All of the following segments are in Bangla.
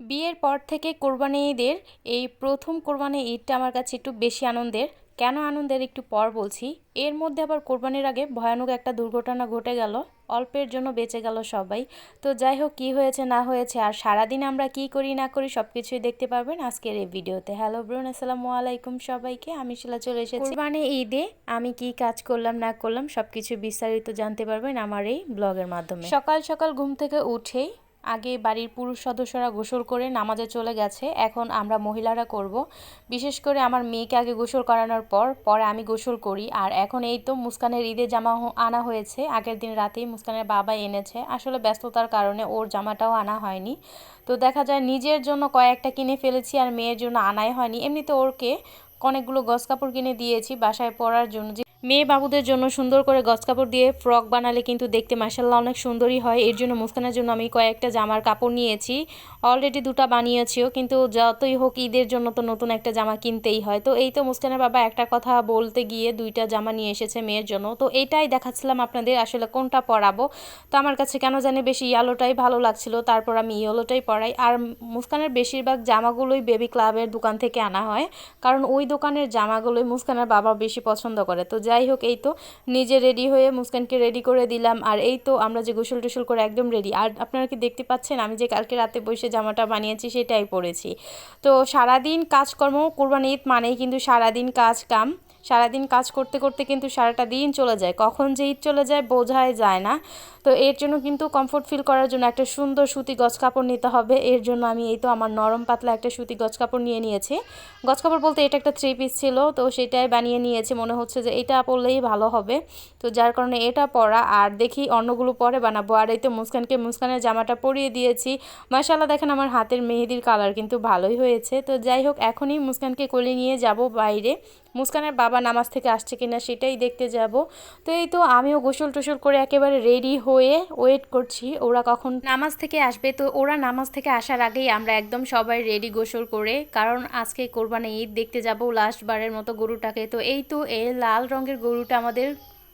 বিয়ের পর থেকে কোরবানি ঈদের এই প্রথম কোরবানি ঈদটা আমার কাছে একটু বেশি আনন্দের। কেন আনন্দের একটু পর বলছি। এর মধ্যে আবার কোরবানির আগে ভয়ানক একটা দুর্ঘটনা ঘটে গেল। অল্পের জন্য বেঁচে গেল সবাই। তো যাই হোক, কী হয়েছে না হয়েছে আর সারাদিন আমরা কি করি না করি সব কিছুই দেখতে পারবেন আজকের এই ভিডিওতে। হ্যালো ব্রুন, আসসালামু আলাইকুম সবাইকে। আমি শিলা চলে এসেছি। কোরবানি ঈদে আমি কি কাজ করলাম না করলাম সব কিছু বিস্তারিত জানতে পারবেন আমার এই ব্লগের মাধ্যমে। সকাল সকাল ঘুম থেকে উঠেই আগে বাড়ির পুরুষ সদস্যরা গোসল করে নামাজে চলে গেছে। এখন আমরা মহিলারা করব। বিশেষ করে আমার মেয়েকে আগে গোসল করানোর পরে আমি গোসল করি। আর এখন এই তো মুস্কানের ঈদের জামা আনা হয়েছে। আগের দিন রাতেই মুস্কানের বাবা এনেছে। আসলে ব্যস্ততার কারণে ওর জামাটাও আনা হয়নি। তো দেখা যায় নিজের জন্য কয়েকটা কিনে ফেলেছি আর মেয়ের জন্য আনাই হয়নি। এমনিতে ওরকে অনেকগুলো গজ কাপড় কিনে দিয়েছি বাসায় পরার জন্য। মেয়ে বাবুদের জন্য সুন্দর করে গজ কাপড় দিয়ে ফ্রক বানালে কিন্তু দেখতে মাশাআল্লাহ অনেক সুন্দরই হয়। এর জন্য মুস্কানের জন্য আমি কয়েকটা জামার কাপড় নিয়েছি। অলরেডি দুটো বানিয়েছিও, কিন্তু যতই হোক ঈদের জন্য তো নতুন একটা জামা কিনতেই হয়। তো এই তো মুস্কানের বাবা একটা কথা বলতে গিয়ে দুইটা জামা নিয়ে এসেছে মেয়ের জন্য। তো এটাই দেখাচ্ছিলাম আপনাদের আসলে কোনটা পরাবো। তো আমার কাছে কেন জানি বেশি ইয়েলোটাই ভালো লাগছিল, তারপর আমি ইয়েলোটাই পরাই। আর মুস্কানের বেশিরভাগ জামাগুলোই বেবি ক্লাবের দোকান থেকে আনা হয়, কারণ ওই দোকানের জামাগুলোই মুস্কানের বাবা বেশি পছন্দ করে। তো যাই হোক, এই তো নিজে রেডি হয়ে মুস্কানকে রেডি করে দিলাম। আর এই তো আমরা যে গোসল টোসল করে একদম রেডি। আর আপনারা কি দেখতে পাচ্ছেন আমি যে কালকে রাতে বসে জামাটা বানিয়েছি সেটাই পরেছি। তো সারাদিন কাজকর্ম, কোরবানি ঈদ মানেই কিন্তু সারাদিন কাজ কাম। সারাদিন কাজ করতে করতে কিন্তু সারাটা দিন চলে যায়, কখন যে ঈদ চলে যায় বোঝাই যায় না। তো এর জন্য কিন্তু কমফোর্ট ফিল করার জন্য একটা সুন্দর সুতি গজ কাপড় নিতে হবে। এর জন্য আমি এই তো আমার নরম পাতলা একটা সুতি গজ কাপড় নিয়ে নিয়েছি। গজ কাপড় বলতে এটা একটা 3 পিস ছিল, তো সেটাই বানিয়ে নিয়েছি। মনে হচ্ছে যে এটা পরলেই ভালো হবে, তো যার কারণে এটা পরা। আর দেখি অন্যগুলো পরে বানাবো। আর এই তো মুস্কানের জামাটা পরিয়ে দিয়েছি। মাশাআল্লাহ দেখেন আমার হাতের মেহেদির কালার কিন্তু ভালোই হয়েছে। তো যাই হোক, এখনই মুস্কানকে কোলে নিয়ে যাব বাইরে। মুস্কানের বাবা নামাজ থেকে আসছে কিনা সেটাই দেখতে যাব। তো এই তো আমিও গোসল টোসল করে একেবারে রেডি হয়ে ওয়েট করছি ওরা কখন নামাজ থেকে আসবে। তো ওরা নামাজ থেকে আসার আগেই আমরা একদম সবাই রেডি গোসল করে, কারণ আজকে কোরবানি ঈদ দেখতে যাব লাস্ট বারের মতো গরুটাকে। তো এই তো এই লাল রঙের গরুটা আমাদের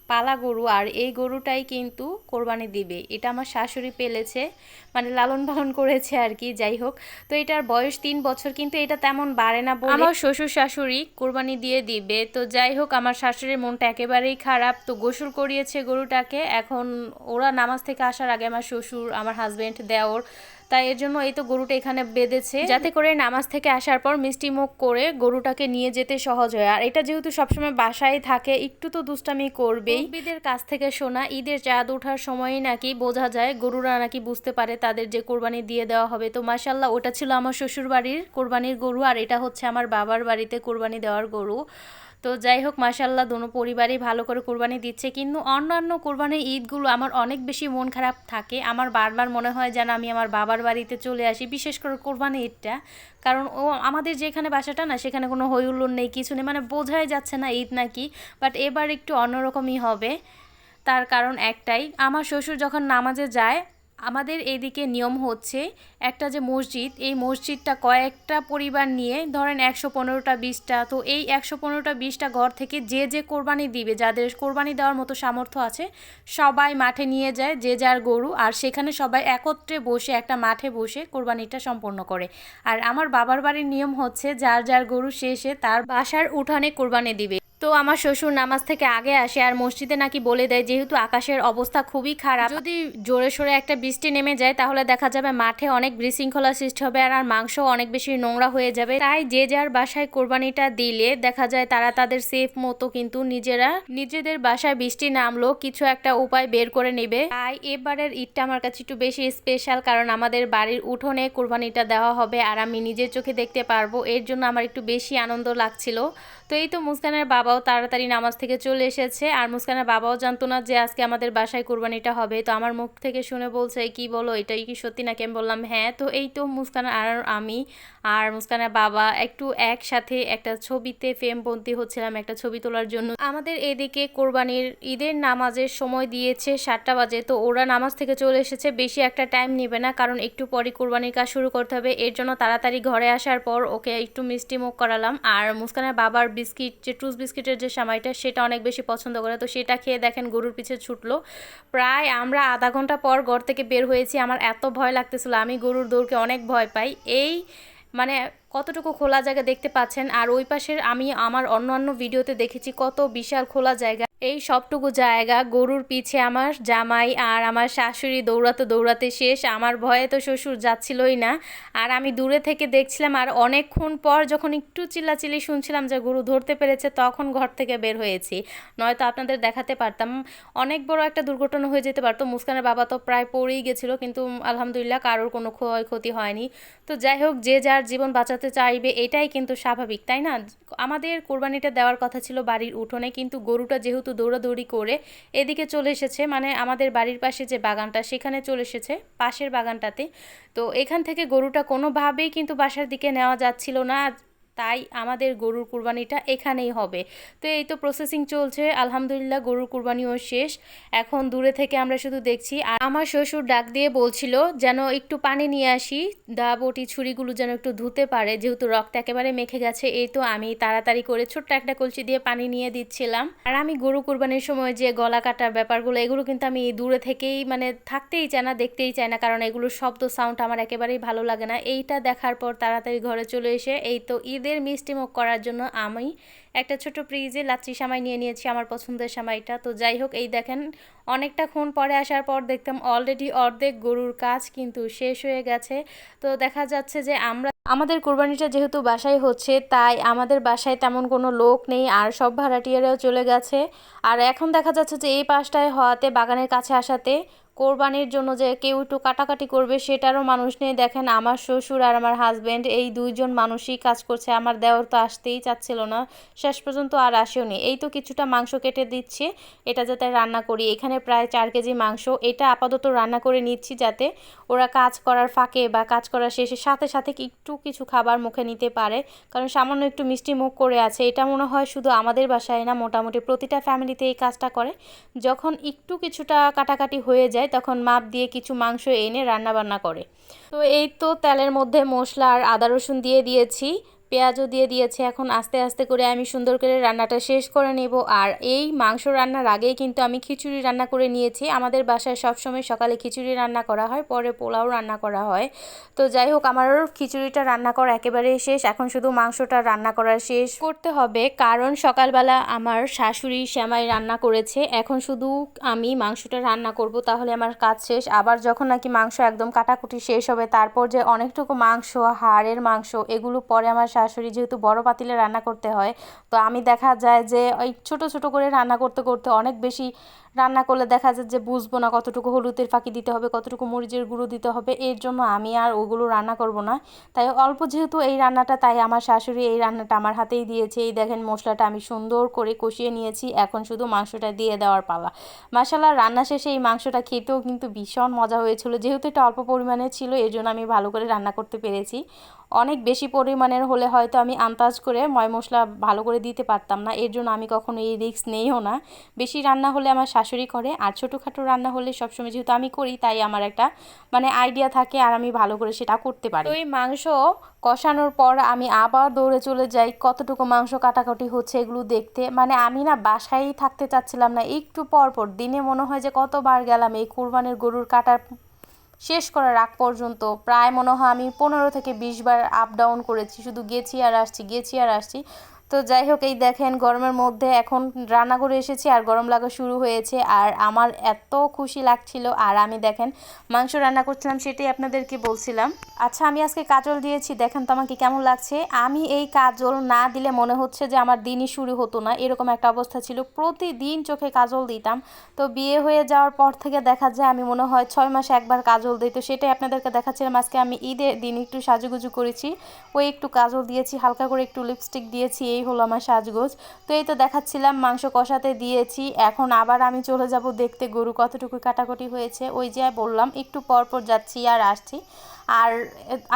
পালা গরু, আর এই গরুটাই কিন্তু কোরবানি দিবে। এটা আমার শাশুড়ি পেলেছে, মানে লালন পালন করেছে আর কি। যাই হোক, তো এটার বয়স 3 বছর, কিন্তু এটা তেমন বাড়ে না বলে আমার শ্বশুর শাশুড়ি কোরবানি দিয়ে দিবে। তো যাই হোক, আমার শাশুড়ির মনটা একেবারেই খারাপ। তো গোসল করিয়েছে গরুটাকে। এখন ওরা নামাজ থেকে আসার আগে আমার শ্বশুর, আমার হাজবেন্ড, দেওর, তাই এর জন্য এই তো গরুটা এখানে বেঁধেছে, যাতে করে নামাজ থেকে আসার পর মিষ্টি মুখ করে গরুটাকে নিয়ে যেতে সহজ হয়। আর এটা যেহেতু সবসময় বাসায় থাকে, একটু তো দুষ্টামি করবেই। মুরব্বিদের কাছ থেকে শোনা ঈদের চাঁদ ওঠার সময়ই নাকি বোঝা যায়, গরুরা নাকি বুঝতে পারে তাদের যে কোরবানি দিয়ে দেওয়া হবে। তো মাশাআল্লাহ ওটা ছিল আমার শ্বশুর বাড়ির কোরবানির গরু, আর এটা হচ্ছে আমার বাবার বাড়িতে কোরবানি দেওয়ার গরু। তো যাই হোক, মাশাআল্লাহ দোনো পরিবারই ভালো করে কোরবানি দিচ্ছে। কিন্তু অন্যান্য কোরবানির ঈদগুলো আমার অনেক বেশি মন খারাপ থাকে। আমার বারবার মনে হয় যেন আমি আমার বাবার বাড়িতে চলে আসি, বিশেষ করে কোরবানি ঈদটা। কারণ আমাদের যেখানে বাসাটা না, সেখানে কোনো হই হুল্লোড় নেই, কিছু নেই, মানে বোঝাই যাচ্ছে না ঈদ নাকি। বাট এবার একটু অন্যরকমই হবে। তার কারণ একটাই, আমার শ্বশুর যখন নামাজে যায়, আমাদের এদিকে নিয়ম হচ্ছে একটা যে মসজিদ, এই মসজিদটা কয়েকটা পরিবার নিয়ে ধরেন 115টা 20টা, তো এই 115টা 20টা ঘর থেকে যে যে কোরবানি দিবে, যাদের কোরবানি দেওয়ার মতো সামর্থ্য আছে, সবাই মাঠে নিয়ে যায় যে যার গরু। আর সেখানে সবাই একত্রে বসে একটা মাঠে বসে কোরবানিটা সম্পন্ন করে। আর আমার বাবার বাড়ির নিয়ম হচ্ছে যার যার গরু শেষে তার বাসার উঠানে কোরবানি দিবে। তো আমার শ্বশুর নামাজ থেকে আগে আসে, আর মসজিদে নাকি বলে দেয় যেহেতু আকাশের অবস্থা খুবই খারাপ, যদি জোরে সোরে একটা বৃষ্টি নেমে যায় তাহলে দেখা যাবে মাঠে অনেক বিশৃঙ্খলা সৃষ্টি হবে, আর মাংস অনেক বেশি নোংরা হয়ে যাবে। তাই যে যার বাসায় কোরবানিটা দিলে দেখা যায় তারা তাদের সেফ মতো কিন্তু নিজেদের বাসায় বৃষ্টি নামলো কিছু একটা উপায় বের করে নেবে। তাই এবারের ঈদটা আমার কাছে একটু বেশি স্পেশাল, কারণ আমাদের বাড়ির উঠোনে কোরবানিটা দেওয়া হবে আর আমি নিজের চোখে দেখতে পারবো। এর জন্য আমার একটু বেশি আনন্দ লাগছিল। তো এই তো মুস্কানের বাবাও তাড়াতাড়ি নামাজ থেকে চলে এসেছে। আর মুস্কানের বাবাও জানতো না যে আজকে আমাদের বাসায় কোরবানিটা হবে। তো আমার মুখ থেকে শুনে বলছে, কি বলো, এটাই কি সত্যি নাকি? আমি বললাম হ্যাঁ। তো এই তো মুস্কান আর আমি আর মুস্কানের বাবা একটু একসাথে একটা ছবিতে ফ্রেমবন্দি হচ্ছিলাম একটা ছবি তোলার জন্য। আমাদের এদিকে কোরবানির ঈদের নামাজের সময় দিয়েছে 7টা বাজে। তো ওরা নামাজ থেকে চলে এসেছে, বেশি একটা টাইম নেবে না, কারণ একটু পরে কোরবানির কাজ শুরু করতে হবে। এর জন্য তাড়াতাড়ি ঘরে আসার পর ওকে একটু মিষ্টি মুখ করালাম। আর মুস্কানের বাবার বিস্কিট, যে টুস বিস্কিট বিস্কিটের যে সেমাইটা সেটা অনেক বেশি পছন্দ করে। তো সেটা খেয়ে দেখেন গরুর পিছে ছুটলো। প্রায় আমরা আধা ঘন্টা পর ঘর থেকে বের হয়েছি। আমার এত ভয় লাগতেছিল, আমি গরুর দৌড়কে অনেক ভয় পাই। এই মানে কতটুকু খোলা জায়গা দেখতে পাচ্ছেন, আর ওই পাশের আমি আমার অন্যান্য ভিডিওতে দেখেছি কত বিশাল খোলা জায়গা। এই সবটুকু জায়গা গরুর পিছে আমার জামাই আর আমার শাশুড়ি দৌড়াতে দৌড়াতে শেষ। আমার ভয়ে তো শ্বশুর যাচ্ছিলই না, আর আমি দূরে থেকে দেখছিলাম। আর অনেকক্ষণ পর যখন একটু চিল্লাচিল্লি শুনছিলাম যে গরু ধরতে পেরেছে, তখন ঘর থেকে বের হয়েছি, নয়তো আপনাদের দেখাতে পারতাম। অনেক বড় একটা দুর্ঘটনা হয়ে যেতে পারতো। মুস্কানের বাবা তো প্রায় পড়েই গেছিলো, কিন্তু আলহামদুলিল্লাহ কারোর কোনো ক্ষয়ক্ষতি হয়নি। তো যাই হোক, যে যার জীবন বাঁচাতে চাইবে, এটাই কিন্তু স্বাভাবিক, তাই না? আমাদের কোরবানিটা দেওয়ার কথা ছিল বাড়ির উঠোনে, কিন্তু গরুটা যেহেতু দৌড়াদৌড়ি করে এদিকে চলে এসেছে, মানে আমাদের বাড়ির পাশে যে বাগানটা সেখানে চলে এসেছে, পাশের বাগানটাতে। তো এখান থেকে গরুটা কোনোভাবেই কিন্তু বাসার দিকে নেওয়া যাচ্ছিল না, তাই আমাদের গরুর কুরবানিটা এখানেই হবে। তো এই তো প্রসেসিং চলছে, আলহামদুলিল্লাহ গরুর কুরবানিও শেষ। এখন দূরে থেকে আমরা শুধু দেখছি। আর আমার শ্বশুর ডাক দিয়ে বলছিল যেন একটু পানি নিয়ে আসি, দা বটি ছুরিগুলো যেন একটু ধুতে পারে, যেহেতু রক্ত একেবারে মেখে গেছে। এই তো আমি তাড়াতাড়ি করে ছোট্ট একটা কলসি দিয়ে পানি নিয়ে দিচ্ছিলাম। আর আমি গরু কুরবানির সময় যে গলা কাটার ব্যাপারগুলো, এগুলো কিন্তু আমি দূরে থেকেই মানে থাকতেই চাই না, দেখতেই চাই না, কারণ এগুলোর শব্দ সাউন্ড আমার একেবারেই ভালো লাগে না। এইটা দেখার পর তাড়াতাড়ি ঘরে চলে এসে এই তো ঈদের মিষ্টিমুখ করার জন্য আমি একটা ছোট ফ্রিজে লাচ্ছি সেমাই নিয়ে নিয়েছি, আমার পছন্দের সেমাইটা। তো যাই হোক, এই দেখেন অনেকটা ক্ষণ পরে আসার পর দেখতাম অলরেডি অর্ধেক গরুর কাজ কিন্তু শেষ হয়ে গেছে। তো দেখা যাচ্ছে যে আমাদের কোরবানিটা যেহেতু বাসায় হচ্ছে, তাই আমাদের বাসায় তেমন কোনো লোক নেই, আর সব ভাড়াটিয়ারাও চলে গেছে। আর এখন দেখা যাচ্ছে যে এই পাশটায় হওয়াতে, বাগানের কাছে আসাতে, কোরবানির জন্য যে কেউ একটু কাটাকাটি করবে সেটারও মানুষ নেই। দেখেন আমার শ্বশুর আর আমার হাজব্যান্ড এই দুইজন মানুষই কাজ করছে। আমার দেওর তো আসতেই চাচ্ছিল না, শেষ পর্যন্ত আর আসেওনি। এই তো কিছুটা মাংস কেটে দিচ্ছে, এটা যাতে রান্না করি। এখানে প্রায় 4 কেজি মাংস, এটা আপাতত রান্না করে নিচ্ছি যাতে ওরা কাজ করার ফাঁকে বা কাজ করার শেষে সাথে সাথে একটু কিছু খাবার মুখে নিতে পারে। কারণ সামান্য একটু মিষ্টি মুখ করে আছে। এটা মনে হয় শুধু আমাদের বাসায় না, মোটামুটি প্রতিটা ফ্যামিলিতে এই কাজটা করে। যখন একটু কিছুটা কাটাকাটি হয়ে যায়, তখন মাপ দিয়ে কিছু মাংস এনে রান্না বান্না করে। তো এই তো তেলের মধ্যে মশলা আর আদা রসুন দিয়ে দিয়েছি, পেঁয়াজও দিয়ে দিয়েছি। এখন আস্তে আস্তে করে আমি সুন্দর করে রান্নাটা শেষ করে নেব। আর এই মাংস রান্নার আগেই কিন্তু আমি খিচুড়ি রান্না করে নিয়েছি। আমাদের বাসায় সবসময় সকালে খিচুড়ি রান্না করা হয়, পরে পোলাও রান্না করা হয়। তো যাই হোক, আমার খিচুড়িটা রান্না করা একেবারেই শেষ। এখন শুধু মাংসটা রান্না করা শেষ করতে হবে, কারণ সকালবেলা আমার শাশুড়ি সেমাই রান্না করেছে। এখন শুধু আমি মাংসটা রান্না করব, তাহলে আমার কাজ শেষ। আবার যখন নাকি মাংস একদম কাটাকুটি শেষ হবে, তারপর যে অনেকটুকু মাংস, হাড়ের মাংস, এগুলো পরে আমার শাশুড়ি যেহেতু বড় পাতিলে রান্না করতে হয়, তো আমি দেখা যায় যে ওই ছোট ছোট করে রান্না করতে করতে অনেক বেশি রান্না করলে দেখা যায় যে বুঝবো না কতটুকু হলুদের ফাঁকি দিতে হবে, কতটুকু মরিচের গুঁড়ো দিতে হবে। এর জন্য আমি আর ওগুলো রান্না করব না। তাই অল্প যেহেতু এই রান্নাটা, তাই আমার শাশুড়ি এই রান্নাটা আমার হাতেই দিয়েছে। এই দেখেন মশলাটা আমি সুন্দর করে কষিয়ে নিয়েছি, এখন শুধু মাংসটা দিয়ে দেওয়ার পালা। মাশাআল্লাহ, রান্না শেষে এই মাংসটা খেতেও কিন্তু ভীষণ মজা হয়েছিল। যেহেতু এটা অল্প পরিমাণে ছিল, এর জন্য আমি ভালো করে রান্না করতে পেরেছি। অনেক বেশি পরিমাণের হলে হয়তো আমি আন্দাজ করে ময় মশলা ভালো করে দিতে পারতাম না, এর জন্য আমি কখনো এই রিস্ক নেইও না। বেশি রান্না হলে আমার শাশুড়ি করে, আর ছোটোখাটো রান্না হলে সবসময় যেহেতু আমি করি, তাই আমার একটা মানে আইডিয়া থাকে, আর আমি ভালো করে সেটা করতে পারি। তো এই মাংস কষানোর পর আমি আবার দৌড়ে চলে যাই কতটুকু মাংস কাটাকাটি হচ্ছে এগুলো দেখতে। মানে আমি না বাসায় থাকতে চাচ্ছিলাম না, একটু পর পর দিনে মনে হয় যে কতবার গেলাম এই কুরবানির গরুর কাটার শেষ করার আগ পর্যন্ত। প্রায় মনে হয় আমি 15 থেকে 20 বার আপ ডাউন করেছি, শুধু গেছি আর আসছি, গেছি আর আসছি। তো যাই হোক, এই দেখেন গরমের মধ্যে এখন রান্না করে এসেছি আর গরম লাগা শুরু হয়েছে, আর আমার এত খুশি লাগছিল। আর আমি দেখেন মাংস রান্না করছিলাম, সেটাই আপনাদেরকে বলছিলাম। আচ্ছা, আমি আজকে কাজল দিয়েছি, দেখেন তো আমাকে কেমন লাগছে। আমি এই কাজল না দিলে মনে হচ্ছে যে আমার দিনই শুরু হতো না, এরকম একটা অবস্থা ছিল। প্রতিদিন চোখে কাজল দিতাম। তো বিয়ে হয়ে যাওয়ার পর থেকে দেখা যায় আমি মনে হয় 6 মাসে একবার কাজল দিই। তো সেটাই আপনাদেরকে দেখাচ্ছিলাম। আজকে আমি ঈদের দিন একটু সাজুগুজু করেছি, ওই একটু কাজল দিয়েছি, হালকা করে একটু লিপস্টিক দিয়েছি, এই হলো আমার সাজগোজ। তো এই তো দেখাচ্ছিলাম, মাংস কষাতে দিয়েছি। এখন আবার আমি চলে যাব দেখতে গরু কতটুকু কাটাকুটি হয়েছে। ওই যে বললাম একটু পর পর যাচ্ছি আর আসছি। আর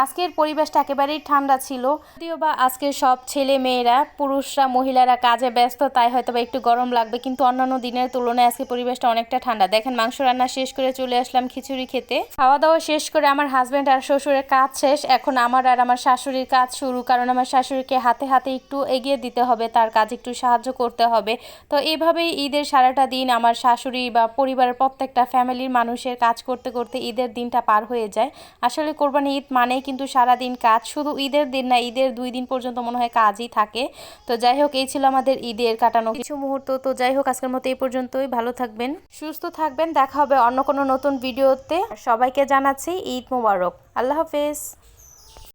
আজকের পরিবেশটা একেবারেই ঠান্ডা ছিল, যদিও বা আজকে সব ছেলে মেয়েরা পুরুষরা মহিলারা কাজে ব্যস্ত, তাই হয়তো বা একটু গরম লাগবে, কিন্তু অন্যান্য দিনের তুলনায় আজকে পরিবেশটা অনেকটা ঠান্ডা। দেখেন মাংস রান্না শেষ করে চলে আসলাম খিচুড়ি খেতে। খাওয়া দাওয়া শেষ করে আমার হাজব্যান্ড আর শ্বশুরের কাজ শেষ, এখন আমার আর আমার শাশুড়ির কাজ শুরু, কারণ আমার শাশুড়িকে হাতে হাতে একটু এগিয়ে দিতে হবে, তার কাজ একটু সাহায্য করতে হবে। তো এইভাবেই ঈদের সারাটা দিন আমার শাশুড়ি বা পরিবারের প্রত্যেকটা ফ্যামিলির মানুষের কাজ করতে করতে ঈদের দিনটা পার হয়ে যায়। আসলে কোরবানি ঈদ মানেই কিন্তু সারাদিন কাজ, শুধু ঈদের দিন না, ঈদের 2 দিন পর্যন্ত মনে হয় কাজই থাকে। তো যাই হোক, এই ছিল আমাদের ঈদের কাটানো কিছু মুহূর্ত। তো যাই হোক, আজকের মতো এই পর্যন্তই। ভালো থাকবেন, সুস্থ থাকবেন, দেখা হবে অন্য কোনো নতুন ভিডিওতে। সবাইকে জানাচ্ছি ঈদ মোবারক। আল্লাহ হাফেজ।